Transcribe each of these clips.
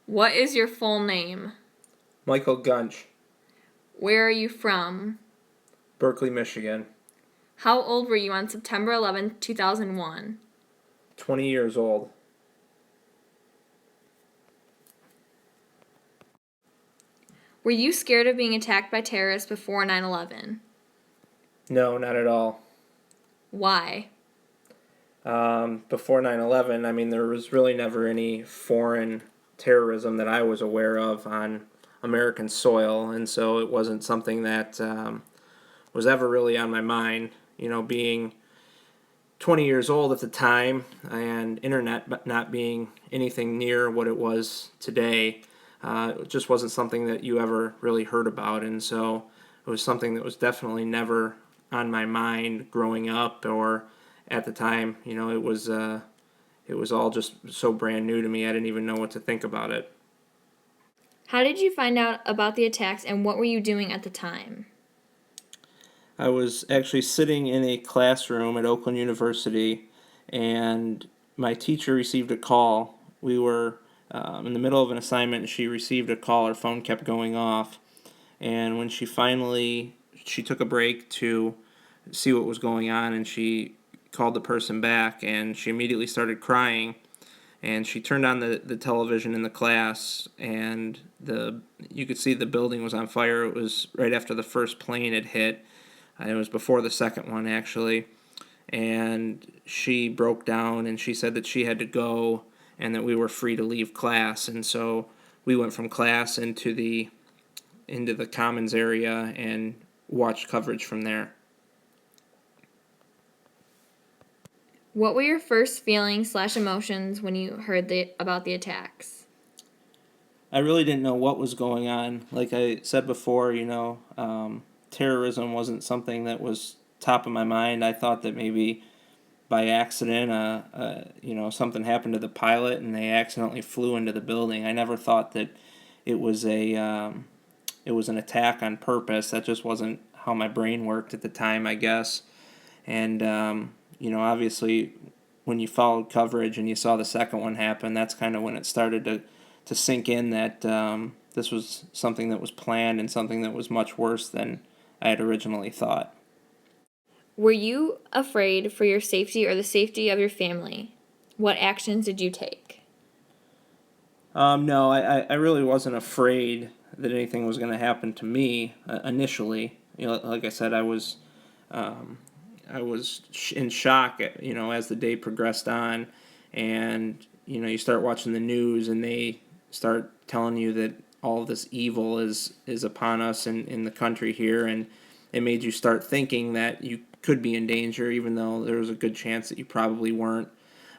What is your full name? Michael Gunch, Where are you from? Berkeley, Michigan. How old were you on September 11th, 2001? 20 years old. Were you scared of being attacked by terrorists before 9/11? No, not at all. Why? Before 9/11, I mean, there was really never any foreign terrorism that I was aware of on American soil, and so it wasn't something that was ever really on my mind. You know, being 20 years old at the time and internet not being anything near what it was today, it just wasn't something that you ever really heard about, and so it was something that was definitely never on my mind growing up or at the time. You know, it was all just so brand new to me. I didn't even know what to think about it. How did you find out about the attacks and what were you doing at the time? I was actually sitting in a classroom at Oakland University, and my teacher received a call. We were in the middle of an assignment, and she received a call. Her phone kept going off, and when she took a break to see what was going on, and she called the person back, and she immediately started crying. And she turned on the television in the class, and you could see the building was on fire. It was right after the first plane had hit. It was before the second one, actually. And she broke down and she said that she had to go and that we were free to leave class. And so we went from class into the commons area and watched coverage from there. What were your first feelings/emotions when you heard about the attacks? I really didn't know what was going on. Like I said before, terrorism wasn't something that was top of my mind. I thought that maybe by accident, something happened to the pilot and they accidentally flew into the building. I never thought that it was it was an attack on purpose. That just wasn't how my brain worked at the time, I guess. And obviously, when you followed coverage and you saw the second one happen, that's kind of when it started to sink in that this was something that was planned and something that was much worse than I had originally thought. Were you afraid for your safety or the safety of your family? What actions did you take? No, I really wasn't afraid that anything was going to happen to me initially. Like I said, I was in shock, as the day progressed on, and you start watching the news and they start telling you that all of this evil is upon us in the country here, and it made you start thinking that you could be in danger, even though there was a good chance that you probably weren't.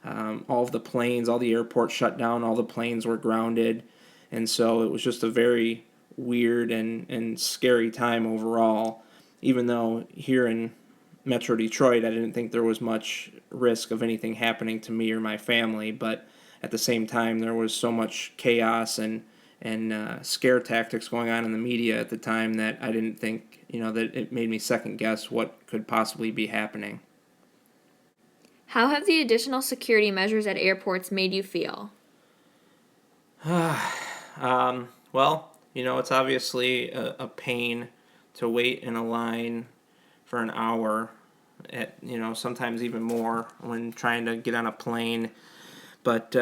All of the planes, all the airports shut down, all the planes were grounded, and so it was just a very weird and scary time overall. Even though here in Metro Detroit, I didn't think there was much risk of anything happening to me or my family, but at the same time, there was so much chaos and scare tactics going on in the media at the time that I didn't think, that it made me second guess what could possibly be happening. How have the additional security measures at airports made you feel? Well, it's obviously a pain to wait in a line for an hour, sometimes even more when trying to get on a plane. But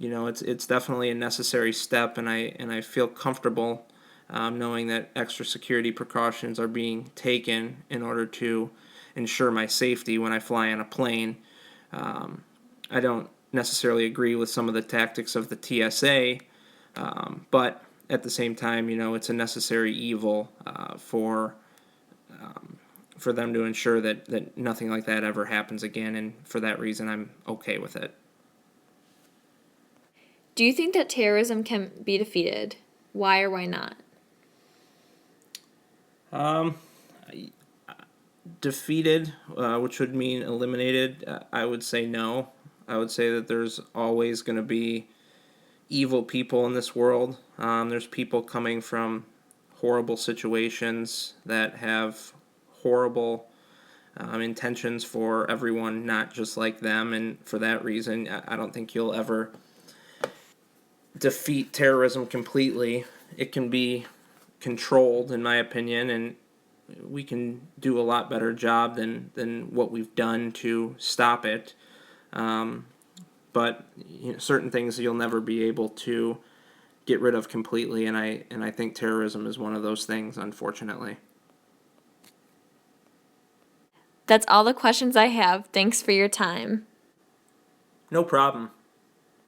it's definitely a necessary step, and I feel comfortable knowing that extra security precautions are being taken in order to ensure my safety when I fly on a plane. I don't necessarily agree with some of the tactics of the TSA, but at the same time, it's a necessary evil for them to ensure that nothing like that ever happens again, and for that reason, I'm okay with it. Do you think that terrorism can be defeated? Why or why not? Um, Defeated, which would mean eliminated, I would say no. I would say that there's always going to be evil people in this world. There's people coming from horrible situations that have horrible intentions for everyone, not just like them. And for that reason, I don't think you'll ever defeat terrorism completely. It can be controlled, in my opinion, and we can do a lot better job than what we've done to stop it. But certain things you'll never be able to get rid of completely, and I think terrorism is one of those things, unfortunately. That's all the questions I have. Thanks for your time. No problem.